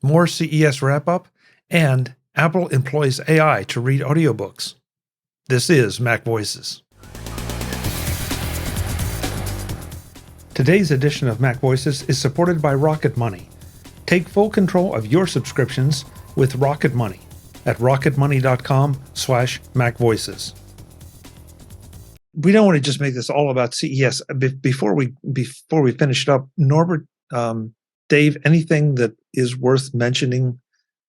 more CES wrap-up, and Apple employs AI to read audiobooks. This is MacVoices. Today's edition of MacVoices is supported by RocketMoney. Take full control of your subscriptions with RocketMoney at rocketmoney.com/MacVoices. We don't want to just make this all about CES. Before we finish it up, Norbert, Dave, anything that is worth mentioning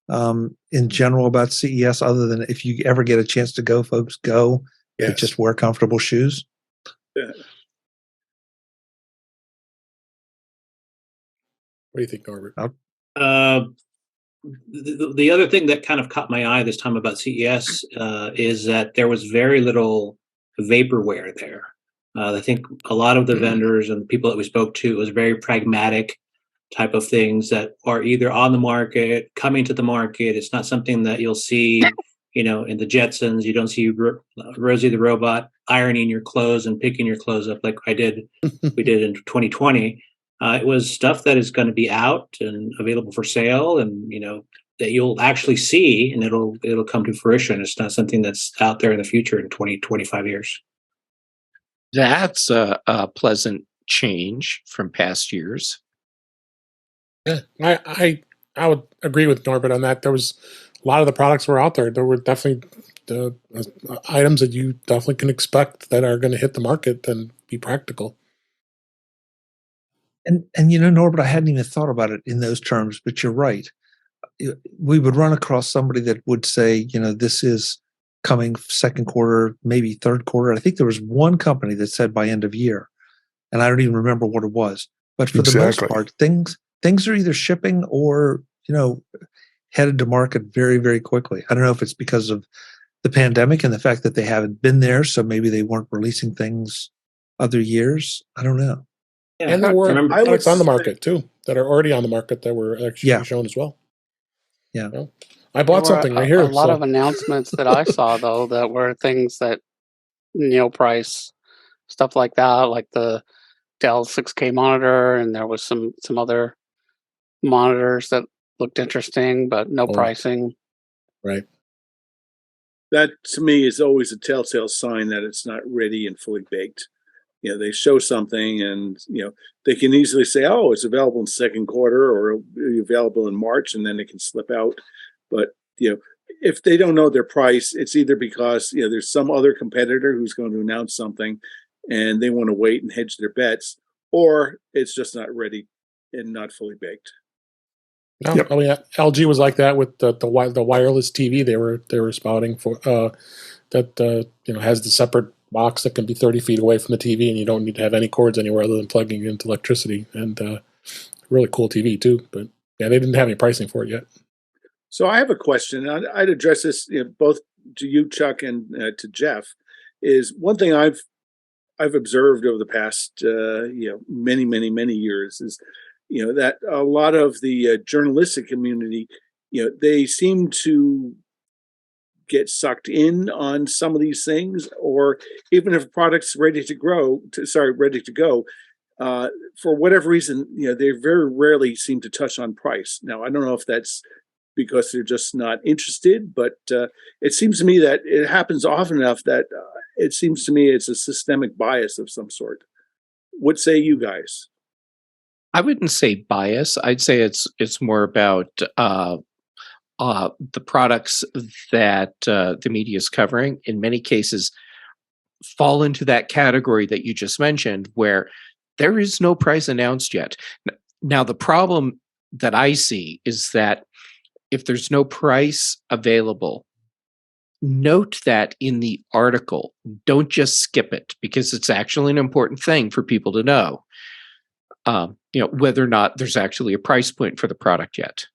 in general about CES, other than if you ever get a chance to go, folks, go. Yes. Just wear comfortable shoes. Yeah. What do you think, Norbert? The other thing that kind of caught my eye this time about CES is that there was very little vaporware there. I think a lot of the vendors and people that we spoke to, it was very pragmatic type of things that are either on the market, coming to the market. It's not something that you'll see, in the Jetsons. You don't see Rosie the robot ironing your clothes and picking your clothes up like we did in 2020. It was stuff that is going to be out and available for sale, and that you'll actually see, and it'll come to fruition. It's not something that's out there in the future in 20, 25 years. That's a pleasant change from past years. Yeah, I would agree with Norbert on that. There was a lot of the products were out there. There were definitely the items that you definitely can expect that are going to hit the market and be practical. And Norbert, I hadn't even thought about it in those terms, but you're right. We would run across somebody that would say, this is coming second quarter, maybe third quarter. I think there was one company that said by end of year, and I don't even remember what it was. But for the most part, things are either shipping or, headed to market very, very quickly. I don't know if it's because of the pandemic and the fact that they haven't been there, so maybe they weren't releasing things other years. I don't know. Yeah, and there were products on the market too that are already on the market that were actually shown as well. Yeah. I bought something right here. A lot of announcements that I saw though that were things that price stuff like that, like the Dell 6K monitor, and there was some other monitors that looked interesting, but no pricing. Right. That to me is always a telltale sign that it's not ready and fully baked. They show something and, they can easily say, oh, it's available in second quarter or it'll be available in March, and then it can slip out. But, if they don't know their price, it's either because, there's some other competitor who's going to announce something and they want to wait and hedge their bets, or it's just not ready and not fully baked. No, I mean, LG was like that with the wireless TV they were spouting for that has the separate box that can be 30 feet away from the TV, and you don't need to have any cords anywhere other than plugging it into electricity. And really cool TV too, but they didn't have any pricing for it yet. So I have a question. I'd address this both to you, Chuck, and to Jeff. Is one thing I've observed over the past many years is that a lot of the journalistic community they seem to get sucked in on some of these things, or even if a product's ready to go, for whatever reason, they very rarely seem to touch on price. Now, I don't know if that's because they're just not interested, but it seems to me that it happens often enough that it seems to me it's a systemic bias of some sort. What say you guys? I wouldn't say bias. I'd say it's more about the products that the media is covering, in many cases, fall into that category that you just mentioned, where there is no price announced yet. Now, the problem that I see is that if there's no price available, note that in the article. Don't just skip it, because it's actually an important thing for people to know, whether or not there's actually a price point for the product yet.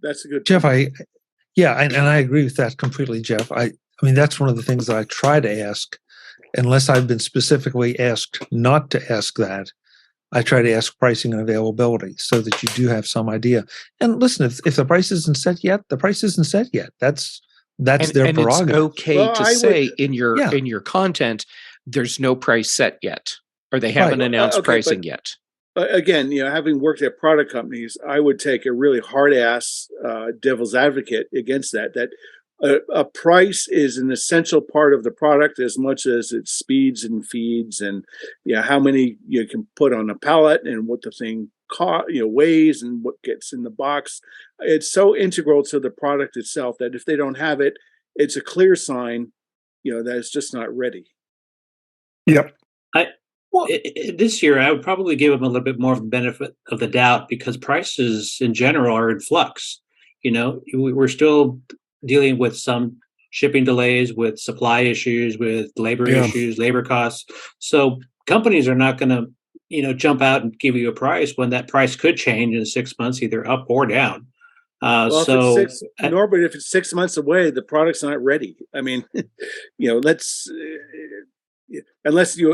That's a good Jeff. And I agree with that completely, Jeff. I mean, that's one of the things that I try to ask, unless I've been specifically asked not to ask that. I try to ask pricing and availability so that you do have some idea. And listen, if the price isn't set yet, the price isn't set yet. That's their prerogative. It's okay to say in your content, there's no price set yet, or they haven't announced pricing yet. again, having worked at product companies, I would take a really hard ass devil's advocate against that. That a price is an essential part of the product as much as its speeds and feeds, and how many you can put on a pallet and what the thing weighs and what gets in the box. It's so integral to the product itself that if they don't have it, it's a clear sign, that it's just not ready. Yep. This year, I would probably give them a little bit more of the benefit of the doubt because prices in general are in flux. We're still dealing with some shipping delays, with supply issues, with labor issues, labor costs. So companies are not going to, jump out and give you a price when that price could change in 6 months, either up or down. Norbert, if it's 6 months away, the product's not ready. I mean, let's. Unless you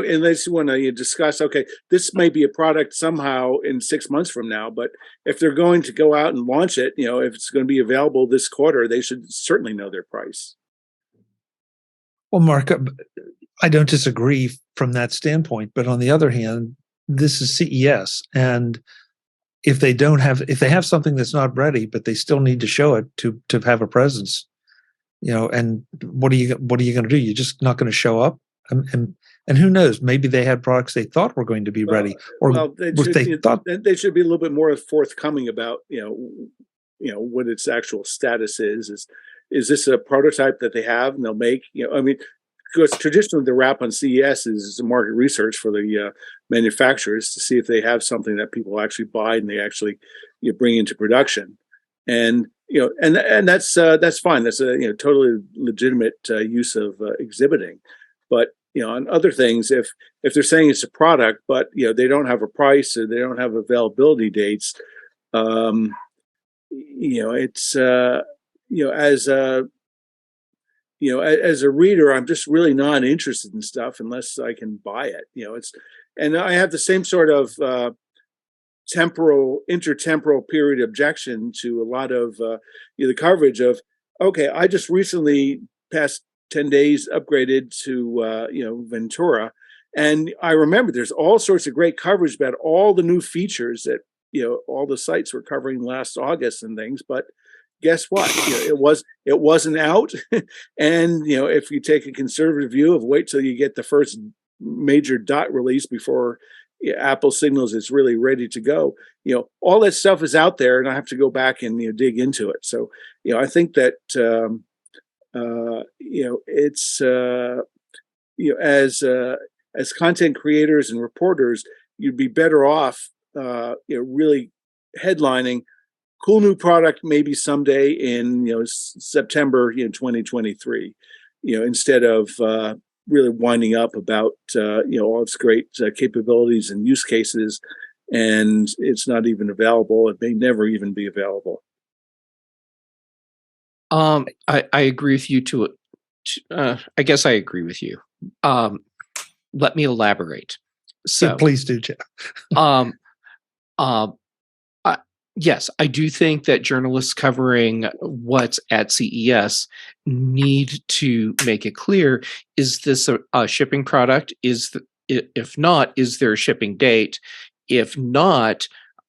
want to discuss, okay, this may be a product somehow in 6 months from now, but if they're going to go out and launch it, if it's going to be available this quarter, they should certainly know their price. Well, Mark, I don't disagree from that standpoint, but on the other hand, this is CES, and if they have something that's not ready, but they still need to show it to have a presence, and what are you going to do? You're just not going to show up. And who knows? Maybe they had products they thought were going to be ready, they should be a little bit more forthcoming about what its actual status is. Is this a prototype that they have and they'll make? Because traditionally the wrap on CES is market research for the manufacturers to see if they have something that people actually buy and they actually bring into production, and that's fine. That's a totally legitimate use of exhibiting. But on other things, if they're saying it's a product, but they don't have a price or they don't have availability dates, it's as a reader, I'm just really not interested in stuff unless I can buy it. And I have the same sort of intertemporal period objection to a lot of the coverage of. Okay, I just recently past 10 days upgraded to Ventura, and I remember there's all sorts of great coverage about all the new features that all the sites were covering last August and things. But guess what? It wasn't out, and if you take a conservative view of wait till you get the first major dot release before Apple signals it's really ready to go, all that stuff is out there, and I have to go back and dig into it. So I think that. It's as content creators and reporters, you'd be better off really headlining cool new product maybe someday in September 2023, instead of really winding up about all its great capabilities and use cases, and it's not even available. It may never even be available. I agree with you I guess I agree with you. Let me elaborate. So please do, Jeff. Yes, I do think that journalists covering what's at CES need to make it clear: is this a shipping product? If not, is there a shipping date? If not,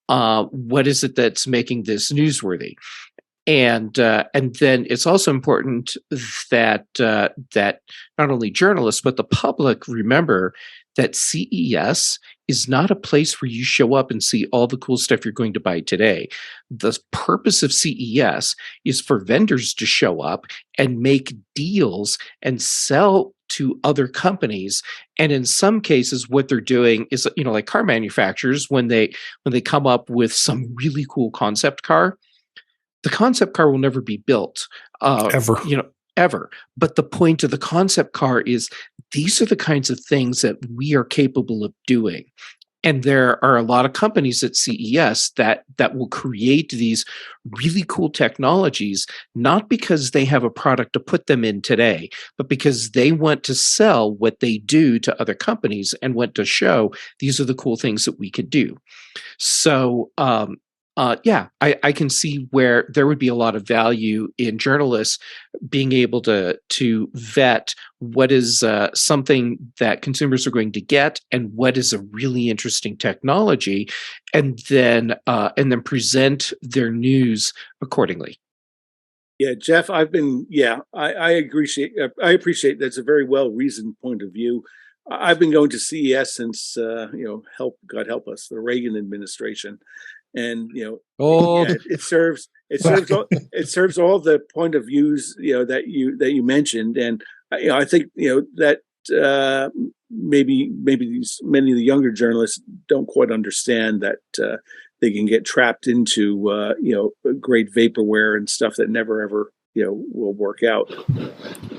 what is it that's making this newsworthy? And then it's also important that that not only journalists but the public remember that CES is not a place where you show up and see all the cool stuff you're going to buy today. The purpose of CES is for vendors to show up and make deals and sell to other companies. And in some cases, what they're doing is, like car manufacturers, when they come up with some really cool concept car, the concept car will never be built ever. But the point of the concept car is these are the kinds of things that we are capable of doing. And there are a lot of companies at CES that will create these really cool technologies, not because they have a product to put them in today, but because they want to sell what they do to other companies and want to show these are the cool things that we could do. So Yeah, I can see where there would be a lot of value in journalists being able to vet what is something that consumers are going to get and what is a really interesting technology, and then present their news accordingly. Yeah, Jeff, I appreciate that's a very well reasoned point of view. I've been going to CES since God help us, the Reagan administration, and Oh, it serves all the point of views that you mentioned, and I think that maybe many of the younger journalists don't quite understand that they can get trapped into great vaporware and stuff that never ever will work out.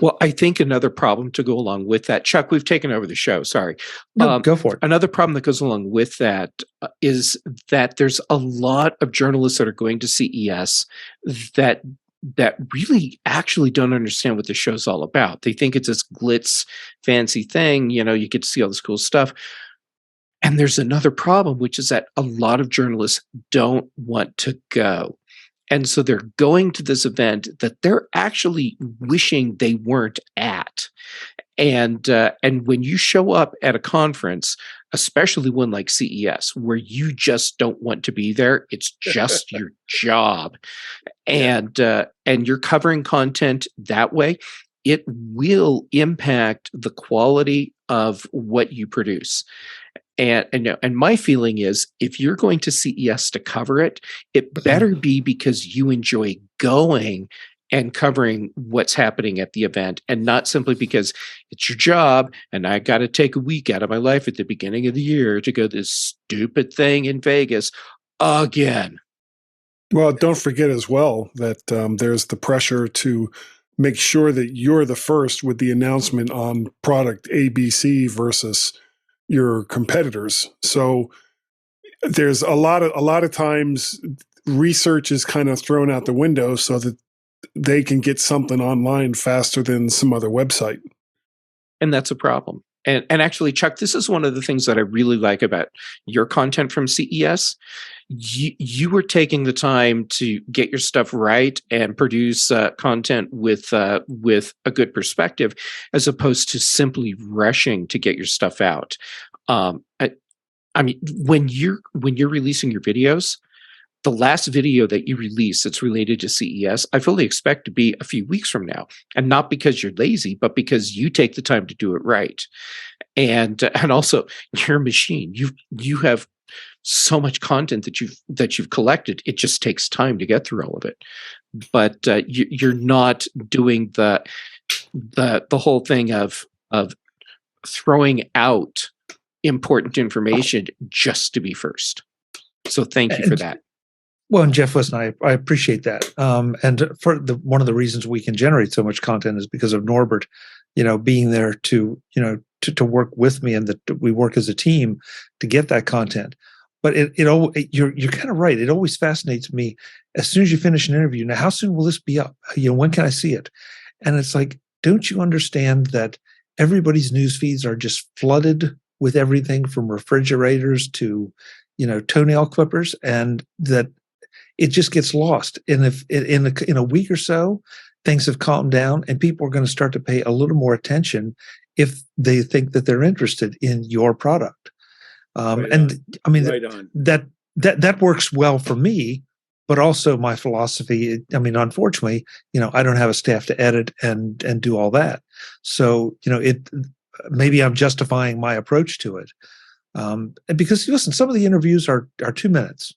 well, I think another problem to go along with that, Chuck, we've taken over the show. Sorry. No, go for it. Another problem that goes along with that is that there's a lot of journalists that are going to CES that really actually don't understand what the show's all about. They think it's this glitz, fancy thing. You get to see all this cool stuff. And there's another problem, which is that a lot of journalists don't want to go. And so they're going to this event that they're actually wishing they weren't at. And when you show up at a conference, especially one like CES, where you just don't want to be there, it's just your job, and you're covering content that way, it will impact the quality of what you produce. And my feeling is, if you're going to CES to cover it, it better be because you enjoy going and covering what's happening at the event, and not simply because it's your job and I got to take a week out of my life at the beginning of the year to go to this stupid thing in Vegas again. Well, don't forget as well that there's the pressure to make sure that you're the first with the announcement on product ABC versus your competitors. So there's a lot of times research is kind of thrown out the window so that they can get something online faster than some other website. And that's a problem. And actually, Chuck, this is one of the things that I really like about your content from CES. You were taking the time to get your stuff right and produce content with a good perspective, as opposed to simply rushing to get your stuff out. I mean, when you're releasing your videos, the last video that you release that's related to CES, I fully expect to be a few weeks from now, and not because you're lazy, but because you take the time to do it right. And also, you're a machine. You have so much content that you've collected. It just takes time to get through all of it. But you're not doing the whole thing of throwing out important information just to be first. So thank you for that. Well, and Jeff, listen, I appreciate that. And for one of the reasons we can generate so much content is because of Norbert, being there to work with me, and that we work as a team to get that content. But you're kind of right. It always fascinates me. As soon as you finish an interview, now how soon will this be up? When can I see it? And it's like, don't you understand that everybody's news feeds are just flooded with everything from refrigerators to toenail clippers, and that it just gets lost. And if in a week or so, things have calmed down, and people are going to start to pay a little more attention if they think that they're interested in your product. And I mean, that works well for me, but also my philosophy. I mean, unfortunately, I don't have a staff to edit and do all that. So, maybe I'm justifying my approach to it. Because listen, some of the interviews are 2 minutes.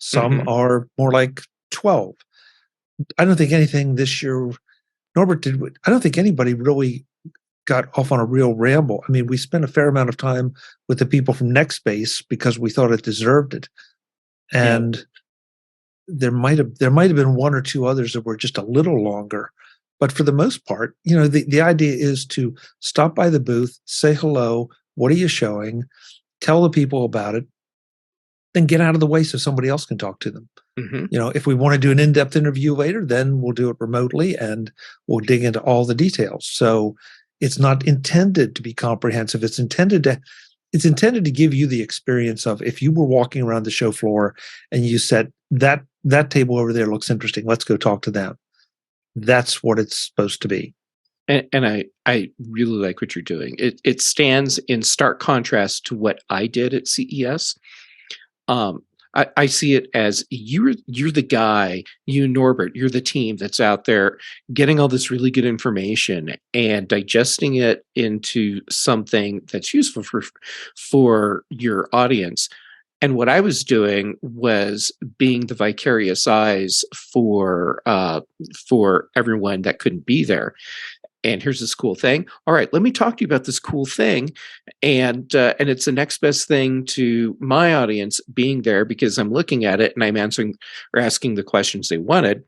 Some are more like 12. I don't think anything this year, Norbert I don't think anybody really got off on a real ramble. I mean, we spent a fair amount of time with the people from Nextbase because we thought it deserved it. And there might have been one or two others that were just a little longer. But for the most part, the idea is to stop by the booth, say hello, what are you showing, tell the people about it, then get out of the way so somebody else can talk to them. If we want to do an in-depth interview later, then we'll do it remotely and we'll dig into all the details. So it's not intended to be comprehensive. It's intended to give you the experience of, if you were walking around the show floor and you sat that table over there looks interesting. Let's go talk to them. That's what it's supposed to be. And I really like what you're doing. It stands in stark contrast to what I did at CES. I see it as you're the guy, you Norbert, you're the team that's out there getting all this really good information and digesting it into something that's useful for your audience. And what I was doing was being the vicarious eyes for everyone that couldn't be there. And here's this cool thing. All right, let me talk to you about this cool thing. And it's the next best thing to my audience being there because I'm looking at it and I'm answering or asking the questions they wanted.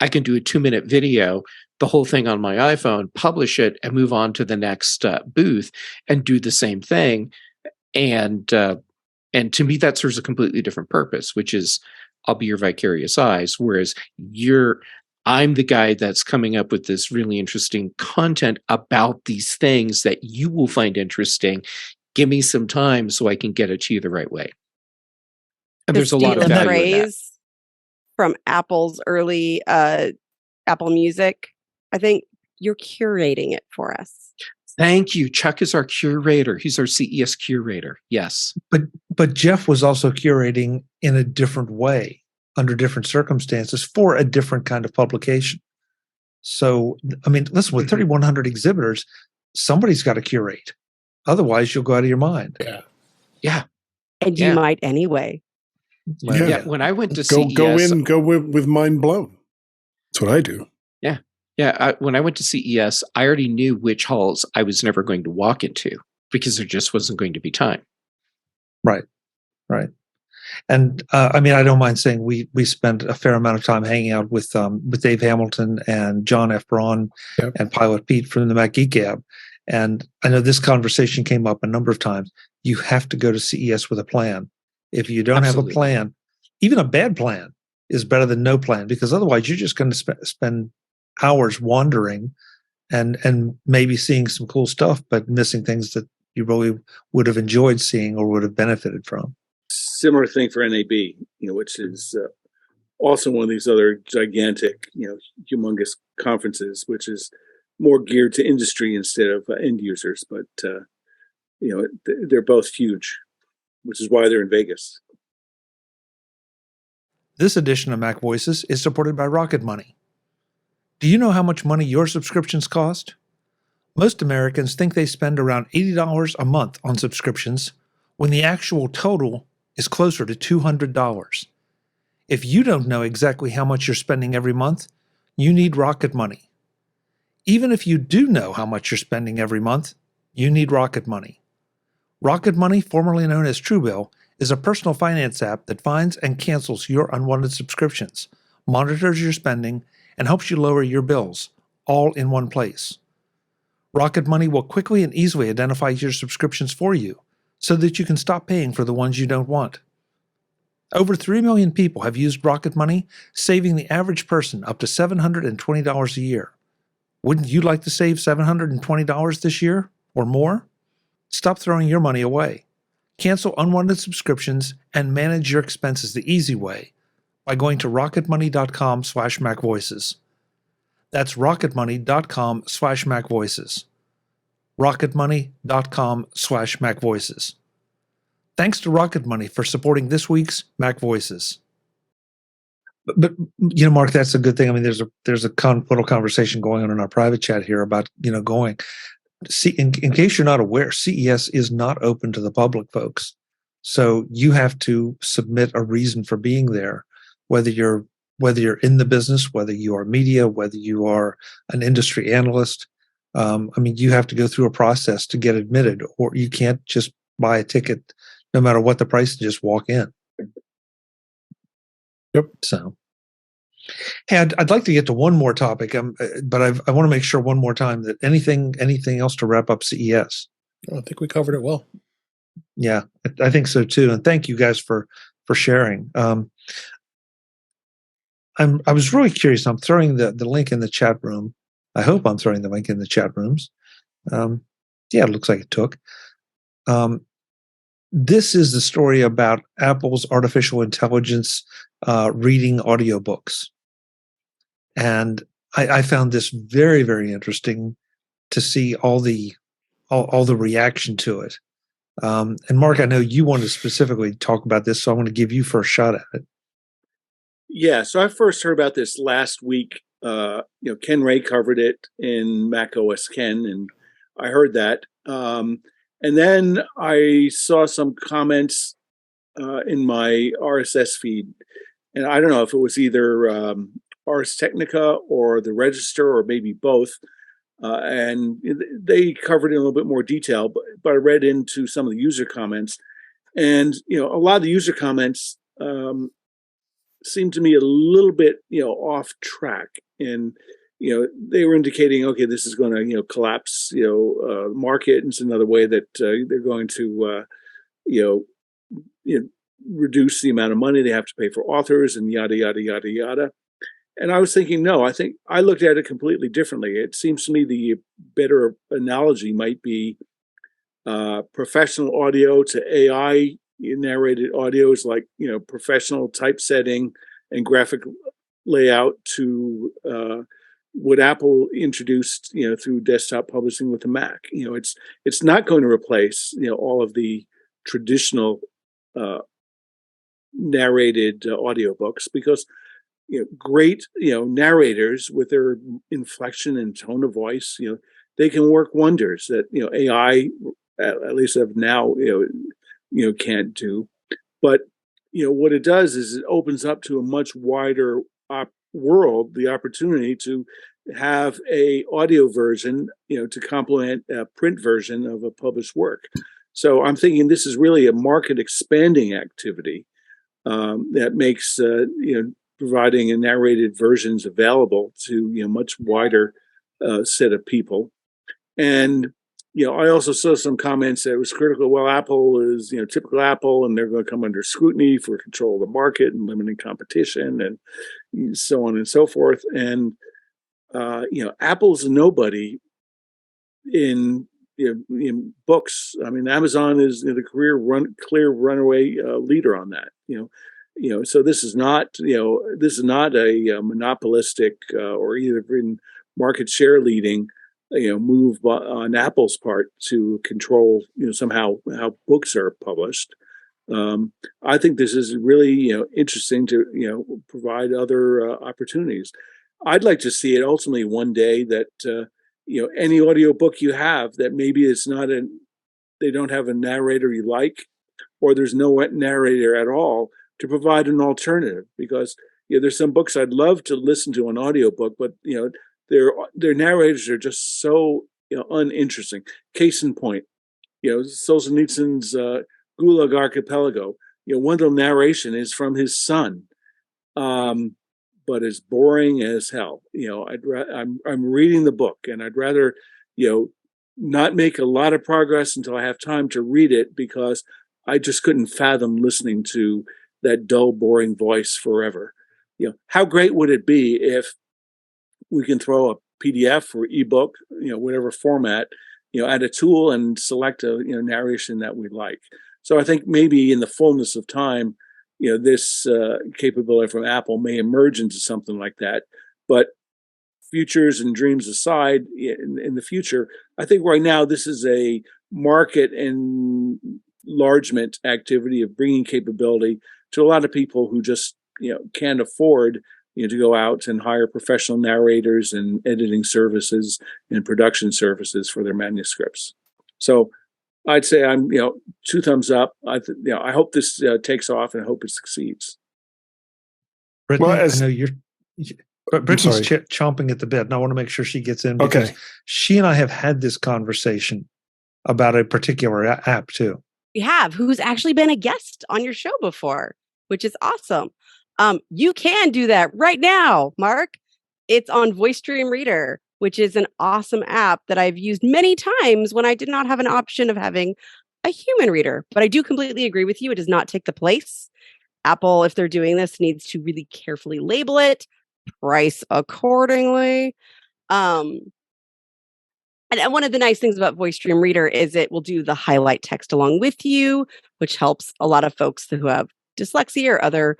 I can do a 2-minute video, the whole thing on my iPhone, publish it, and move on to the next booth and do the same thing. And to me, that serves a completely different purpose, which is I'll be your vicarious eyes, whereas I'm the guy that's coming up with this really interesting content about these things that you will find interesting. Give me some time so I can get it to you the right way. And there's a lot of value in that. From Apple's early Apple Music, I think you're curating it for us. Thank you. Chuck is our curator. He's our CES curator. Yes. But Jeff was also curating in a different way, under different circumstances for a different kind of publication. So, I mean, listen, with 3,100 exhibitors, somebody's got to curate. Otherwise, you'll go out of your mind. Yeah. And you might anyway. Yeah. When I went to CES, go with mind blown. That's what I do. Yeah. When I went to CES, I already knew which halls I was never going to walk into because there just wasn't going to be time. Right. And I mean, I don't mind saying we spent a fair amount of time hanging out with Dave Hamilton and John F. Braun and Pilot Pete from the Mac Geek Gab. And I know this conversation came up a number of times. You have to go to CES with a plan. If you don't have a plan, even a bad plan is better than no plan, because otherwise you're just going to spend hours wandering and maybe seeing some cool stuff, but missing things that you really would have enjoyed seeing or would have benefited from. Similar thing for NAB, which is also one of these other gigantic, humongous conferences, which is more geared to industry instead of end users. But they're both huge, which is why they're in Vegas. This edition of Mac Voices is supported by RocketMoney. Do you know how much money your subscriptions cost? Most Americans think they spend around $80 a month on subscriptions, when the actual total is closer to $200. If you don't know exactly how much you're spending every month, you need RocketMoney. Even if you do know how much you're spending every month, you need RocketMoney. RocketMoney, formerly known as Truebill, is a personal finance app that finds and cancels your unwanted subscriptions, monitors your spending, and helps you lower your bills, all in one place. RocketMoney will quickly and easily identify your subscriptions for you so that you can stop paying for the ones you don't want. Over 3 million people have used RocketMoney, saving the average person up to $720 a year. Wouldn't you like to save $720 this year or more? Stop throwing your money away. Cancel unwanted subscriptions and manage your expenses the easy way by going to rocketmoney.com/MacVoices. That's rocketmoney.com/MacVoices. rocketmoney.com/MacVoices. Thanks to RocketMoney for supporting this week's Mac Voices. But Mark, that's a good thing. I mean, there's a little conversation going on in our private chat here about going. See, in case you're not aware, CES is not open to the public, folks. So you have to submit a reason for being there, whether you're in the business, whether you are media, whether you are an industry analyst. You have to go through a process to get admitted, or you can't just buy a ticket, no matter what the price, and just walk in. Yep. So, hey, I'd like to get to one more topic, but I want to make sure one more time that anything else to wrap up CES. I think we covered it well. Yeah, I think so too. And thank you guys for sharing. I was really curious. I'm throwing the link in the chat room. I hope I'm throwing the link in the chat rooms. Yeah, it looks like it took. this is the story about Apple's artificial intelligence reading audiobooks. And I found this very, very interesting to see all the reaction to it. And Mark, I know you want to specifically talk about this, so I want to give you first shot at it. Yeah, so I first heard about this last week. Ken Ray covered it in Mac OS Ken, and I heard that. And then I saw some comments in my RSS feed, and I don't know if it was either Ars Technica or the Register or maybe both. And they covered it in a little bit more detail, but I read into some of the user comments, and a lot of the user comments seemed to me a little bit off track, and they were indicating, okay, this is going to collapse market, and it's another way that they're going to reduce the amount of money they have to pay for authors, and yada yada yada yada. And I was thinking, no, I think I looked at it completely differently. It seems to me the better analogy might be professional audio to AI narrated audios, like professional typesetting and graphic layout to what Apple introduced through desktop publishing with the Mac. It's not going to replace all of the traditional narrated audiobooks, because great narrators with their inflection and tone of voice, they can work wonders that AI at least of now can't do. But what it does is it opens up to a much wider world the opportunity to have a audio version to complement a print version of a published work. So I'm thinking this is really a market expanding activity that makes providing a narrated versions available to much wider set of people. And I also saw some comments that was critical. Well, Apple is typical Apple, and they're going to come under scrutiny for control of the market and limiting competition, and so on and so forth. And Apple's a nobody in books. I mean, Amazon is the clear runaway leader on that. So this is not a monopolistic or even market share leading move on Apple's part to control somehow how books are published. I think this is really interesting to provide other opportunities. I'd like to see it ultimately one day that any audiobook you have that maybe it's not they don't have a narrator you like, or there's no narrator at all, to provide an alternative. Because there's some books I'd love to listen to an audiobook, but their narrators are just so uninteresting. Case in point, Solzhenitsyn's Gulag Archipelago. One of the narration is from his son, but it's boring as hell. I'm reading the book, and I'd rather not make a lot of progress until I have time to read it, because I just couldn't fathom listening to that dull, boring voice forever. How great would it be if we can throw a PDF or ebook, whatever format, add a tool and select a narration that we like. So I think maybe in the fullness of time, this capability from Apple may emerge into something like that. But futures and dreams aside, in the future, I think right now this is a market enlargement activity of bringing capability to a lot of people who just can't afford to go out and hire professional narrators and editing services and production services for their manuscripts. So I'd say I'm 2 thumbs up. I hope this takes off, and I hope it succeeds. Brittany, I know but Brittany's chomping at the bit, and I want to make sure she gets in, because she and I have had this conversation about a particular app too. We have, who's actually been a guest on your show before, which is awesome. You can do that right now, Mark. It's on VoiceStream Reader, which is an awesome app that I've used many times when I did not have an option of having a human reader. But I do completely agree with you. It does not take the place. Apple, if they're doing this, needs to really carefully label it, price accordingly. And one of the nice things about VoiceStream Reader is it will do the highlight text along with you, which helps a lot of folks who have dyslexia or other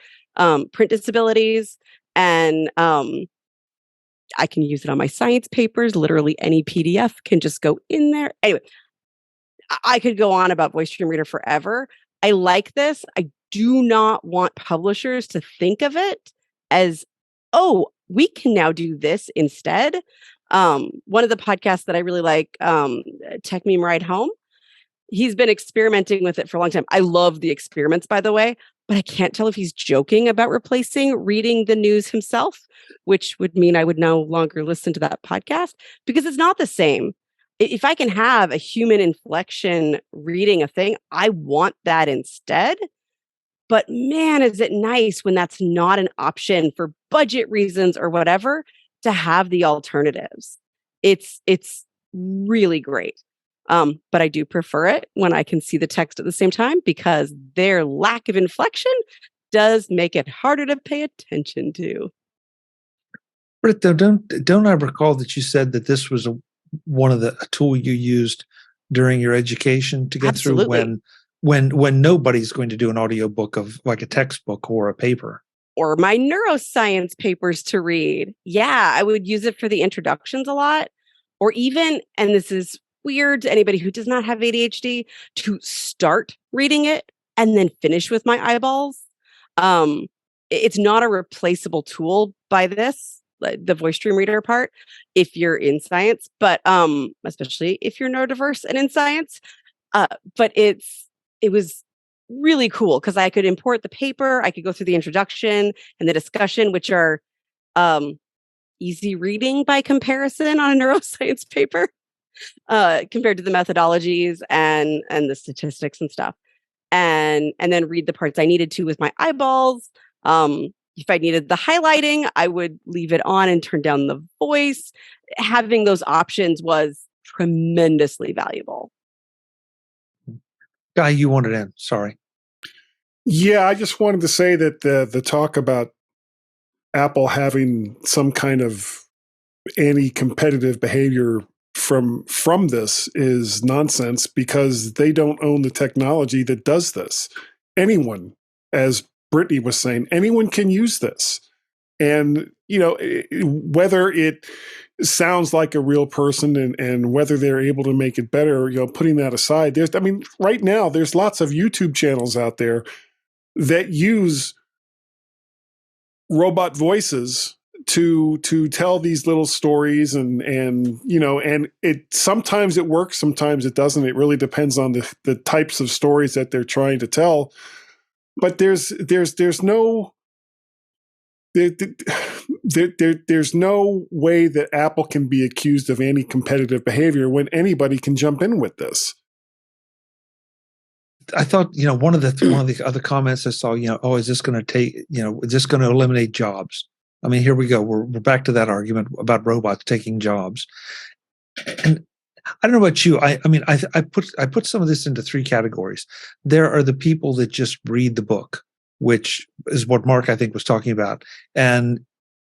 print disabilities. And I can use it on my science papers. Literally any PDF can just go in there. Anyway, I could go on about VoiceStream Reader forever. I like this. I do not want publishers to think of it as, oh, we can now do this instead. One of the podcasts that I really like, Tech Meme Ride Home, he's been experimenting with it for a long time. I love the experiments, by the way, but I can't tell if he's joking about replacing reading the news himself, which would mean I would no longer listen to that podcast because it's not the same. If I can have a human inflection reading a thing, I want that instead. But man, is it nice when that's not an option for budget reasons or whatever to have the alternatives. It's really great. But I do prefer it when I can see the text at the same time because their lack of inflection does make it harder to pay attention to. Britt, though, don't I recall that you said that this was a tool you used during your education to get Absolutely. through when nobody's going to do an audiobook of like a textbook or a paper? Or my neuroscience papers to read. Yeah, I would use it for the introductions a lot. Or even, and this is weird to anybody who does not have ADHD, to start reading it and then finish with my eyeballs. It's not a replaceable tool by this, the VoiceStream Reader part, if you're in science, but especially if you're neurodiverse and in science. But it was really cool because I could import the paper, I could go through the introduction and the discussion, which are easy reading by comparison on a neuroscience paper, compared to the methodologies and the statistics and stuff. And then read the parts I needed to with my eyeballs. If I needed the highlighting, I would leave it on and turn down the voice. Having those options was tremendously valuable. Guy, you wanted in. Sorry. Yeah, I just wanted to say that the talk about Apple having some kind of anti-competitive behavior from this is nonsense because they don't own the technology that does this. Anyone, as Brittany was saying, anyone can use this. And, whether it sounds like a real person and whether they're able to make it better, putting that aside, right now, there's lots of YouTube channels out there that use robot voices to tell these little stories and it sometimes it works, sometimes it doesn't. It really depends on the types of stories that they're trying to tell. But there's no way that Apple can be accused of anti-competitive behavior when anybody can jump in with this. I thought, one of the other comments I saw, is this going to is this going to eliminate jobs? I mean, here we go. We're back to that argument about robots taking jobs. And I don't know about you. I put some of this into three categories. There are the people that just read the book, which is what Mark, I think, was talking about. And,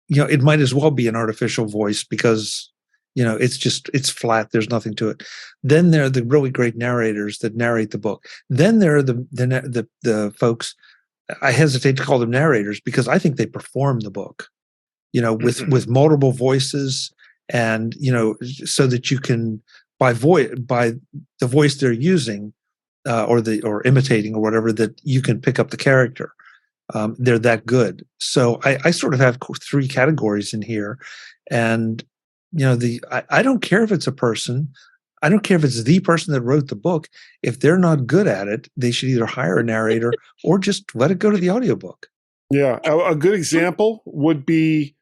it might as well be an artificial voice because, it's flat. There's nothing to it. Then there are the really great narrators that narrate the book. Then there are the folks, I hesitate to call them narrators because I think they perform the book, with multiple voices and, so that you can, by the voice they're using, or imitating or whatever, that you can pick up the character. They're that good. So I sort of have three categories in here, and I don't care if it's a person. I don't care if it's the person that wrote the book. If they're not good at it, they should either hire a narrator or just let it go to the audiobook. Yeah, a good example would be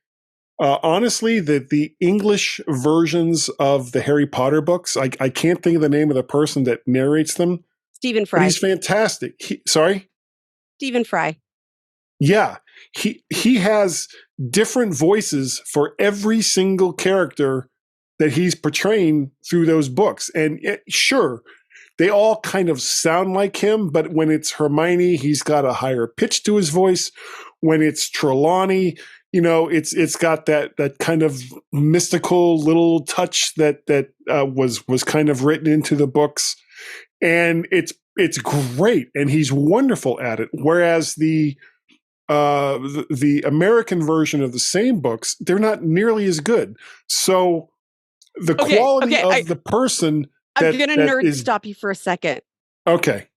honestly the English versions of the Harry Potter books. I can't think of the name of the person that narrates them. Stephen Fry. He's fantastic. Sorry? Stephen Fry. Yeah, he has different voices for every single character that he's portraying through those books. And sure, they all kind of sound like him, but when it's Hermione, he's got a higher pitch to his voice. When it's Trelawney, it's got that kind of mystical little touch that was kind of written into the books, and it's great, and he's wonderful at it. Whereas the American version of the same books, they're not nearly as good. So the quality of the person. I'm going to stop you for a second. Okay.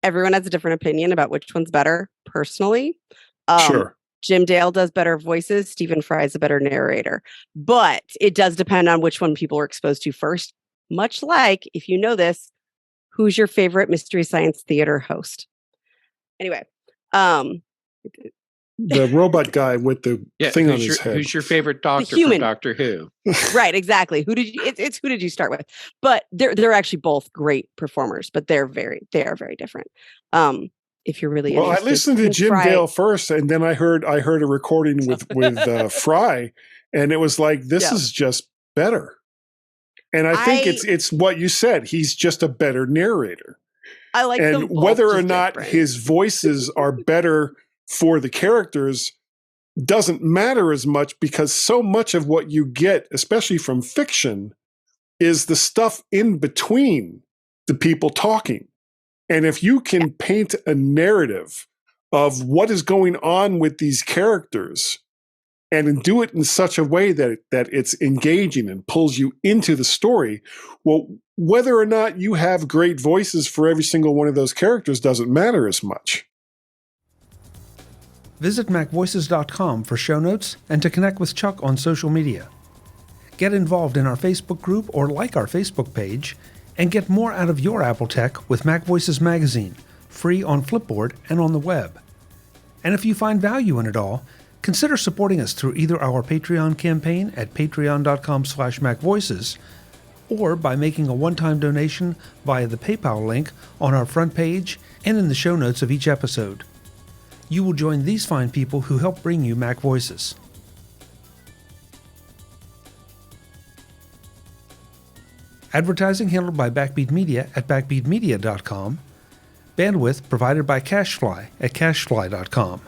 Everyone has a different opinion about which one's better, personally. Sure. Jim Dale does better voices. Stephen Fry is a better narrator. But it does depend on which one people were exposed to first. Much like, if you know this, who's your favorite Mystery Science Theater host? Anyway. The robot guy with the thing on his head. Who's your favorite doctor from Doctor Who? Right, exactly. It's who did you start with? But they're actually both great performers, but they are very different. If you're really I listened to Jim Dale first, and then I heard a recording with Fry, and it was like, this is just better. And I think it's what you said. He's just a better narrator. I like them and both, whether or not his voices are better for the characters doesn't matter as much, because so much of what you get, especially from fiction, is the stuff in between the people talking. And if you can paint a narrative of what is going on with these characters and do it in such a way that it's engaging and pulls you into the story, well, whether or not you have great voices for every single one of those characters doesn't matter as much. Visit MacVoices.com for show notes and to connect with Chuck on social media. Get involved in our Facebook group or like our Facebook page, and get more out of your Apple tech with MacVoices Magazine, free on Flipboard and on the web. And if you find value in it all, consider supporting us through either our Patreon campaign at patreon.com/MacVoices, or by making a one-time donation via the PayPal link on our front page and in the show notes of each episode. You will join these fine people who help bring you Mac Voices. Advertising handled by Backbeat Media at backbeatmedia.com. Bandwidth provided by CashFly at cashfly.com.